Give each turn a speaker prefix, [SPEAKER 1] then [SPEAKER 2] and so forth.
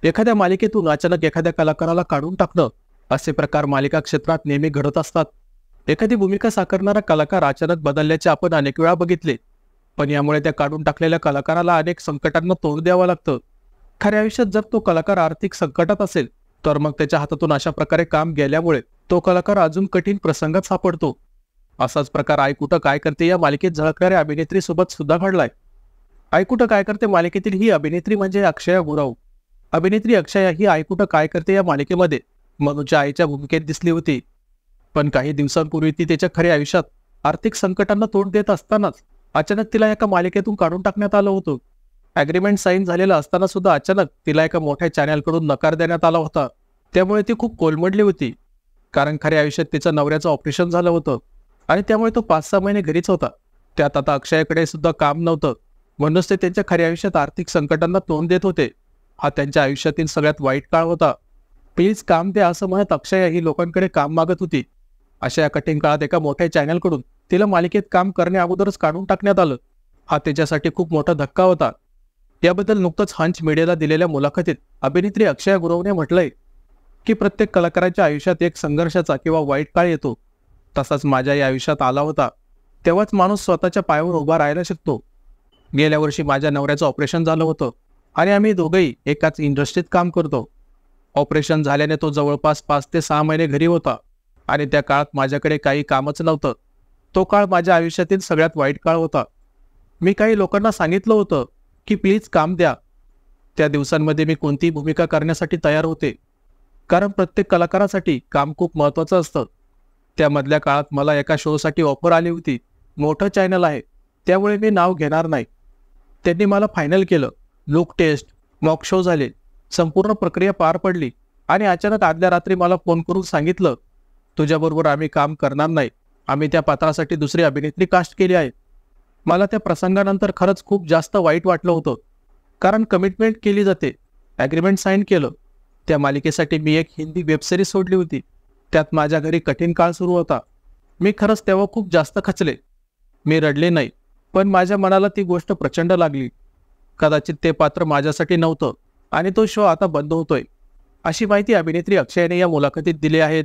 [SPEAKER 1] एखाद्या मालिकेतून अचानक एखाद्या कलाकाराला काढून टाकणं असे प्रकार मालिका क्षेत्रात नेहमी घडत असतात. एखादी भूमिका साकारणारा कलाकार अचानक बदलल्याचे आपण अनेक वेळा बघितले. पण यामुळे त्या काढून टाकलेल्या कलाकाराला अनेक संकटांना तोंड द्यावं लागतं. खऱ्या आयुष्यात जर तो कलाकार आर्थिक संकटात असेल तर मग त्याच्या हातातून अशा प्रकारे काम गेल्यामुळे तो कलाकार अजून कठीण प्रसंगात सापडतो. असाच प्रकार आई कुठं काय करते या मालिकेत झळकणाऱ्या अभिनेत्री सोबत सुद्धा घडलाय. आई कुठं काय करते मालिकेतील ही अभिनेत्री म्हणजे अक्षया गुरव. अभिनेत्री अक्षया ही आई कुठं काय करते या मालिकेमध्ये मनूच्या आईच्या भूमिकेत दिसली होती. पण काही दिवसांपूर्वी ती त्याच्या खऱ्या आयुष्यात आर्थिक संकटांना तोंड देत असतानाच अचानक तिला एका मालिकेतून काढून टाकण्यात आलं होतं. ॲग्रीमेंट साईन झालेलं असताना सुद्धा अचानक तिला एका मोठ्या चॅनलकडून नकार देण्यात आला होता. त्यामुळे ती खूप कोलमडली होती. कारण खऱ्या आयुष्यात तिच्या नवऱ्याचं ऑपरेशन झालं होतं आणि त्यामुळे तो 5-6 महिने घरीच होता. त्यात आता अक्षयाकडे सुद्धा काम नव्हतं. म्हणूनच ते त्यांच्या खऱ्या आयुष्यात आर्थिक संकटांना तोंड देत होते. हा त्यांच्या आयुष्यातील सगळ्यात वाईट काळ होता. प्लीज काम द्या असं म्हणत अक्षया ही लोकांकडे काम मागत होती. अशा या कठीण काळात एका मोठ्या चॅनलकडून तिला मालिकेत काम करण्या अगोदरच काढून टाकण्यात आलं. हा त्याच्यासाठी खूप मोठा धक्का होता. याबद्दल नुकतंच हंच मीडियाला दिलेल्या मुलाखतीत अभिनेत्री अक्षया गुरवने म्हटलंय की प्रत्येक कलाकाराच्या आयुष्यात एक संघर्षाचा किंवा वाईट काळ येतो. तसाच माझ्याही आयुष्यात आला होता. तेव्हाच माणूस स्वतःच्या पायावर उभा राहायला शिकतो. गेल्या वर्षी माझ्या नवऱ्याचं ऑपरेशन झालं होतं आणि आम्ही दोघंही एकाच इंडस्ट्रीत काम करतो. ऑपरेशन झाल्याने तो जवळपास 5 ते 6 महिने घरी होता आणि त्या काळात माझ्याकडे काही कामच नव्हतं. तो काळ माझ्या आयुष्यातील सगळ्यात वाईट काळ होता. मी काही लोकांना सांगितलं होतं की प्लीज काम द्या. त्या दिवसांमध्ये मी कोणतीही भूमिका करण्यासाठी तयार होते. कारण प्रत्येक कलाकारासाठी काम खूप महत्त्वाचं असतं. त्यामधल्या काळात मला एका शोसाठी ऑफर आली होती. मोठं चॅनल आहे त्यामुळे मी नाव घेणार नाही. त्यांनी मला फायनल केलं. लुक टेस्ट, मॉक शो झाले, संपूर्ण प्रक्रिया पार पडली आणि अचानक आदल्या रात्री मला फोन करून सांगितलं तुझ्याबरोबर आम्ही काम करणार नाही. आम्ही त्या पात्रासाठी दुसरी अभिनेत्री कास्ट केली आहे. मला त्या प्रसंगानंतर खरंच खूप जास्त वाईट वाटलं होतं. कारण कमिटमेंट केली जाते, ॲग्रीमेंट साईन केलं. त्या मालिकेसाठी मी एक हिंदी वेबसिरीज सोडली होती. त्यात माझ्या घरी कठीण काळ सुरू होता. मी खरंच तेव्हा खूप जास्त खचले. मी रडले नाही पण माझ्या मनाला ती गोष्ट प्रचंड लागली. कदाचित ते पात्र माझ्यासाठी नव्हतं आणि तो शो आता बंद होतोय. अशी माहिती अभिनेत्री अक्षयाने या मुलाखतीत दिली आहे.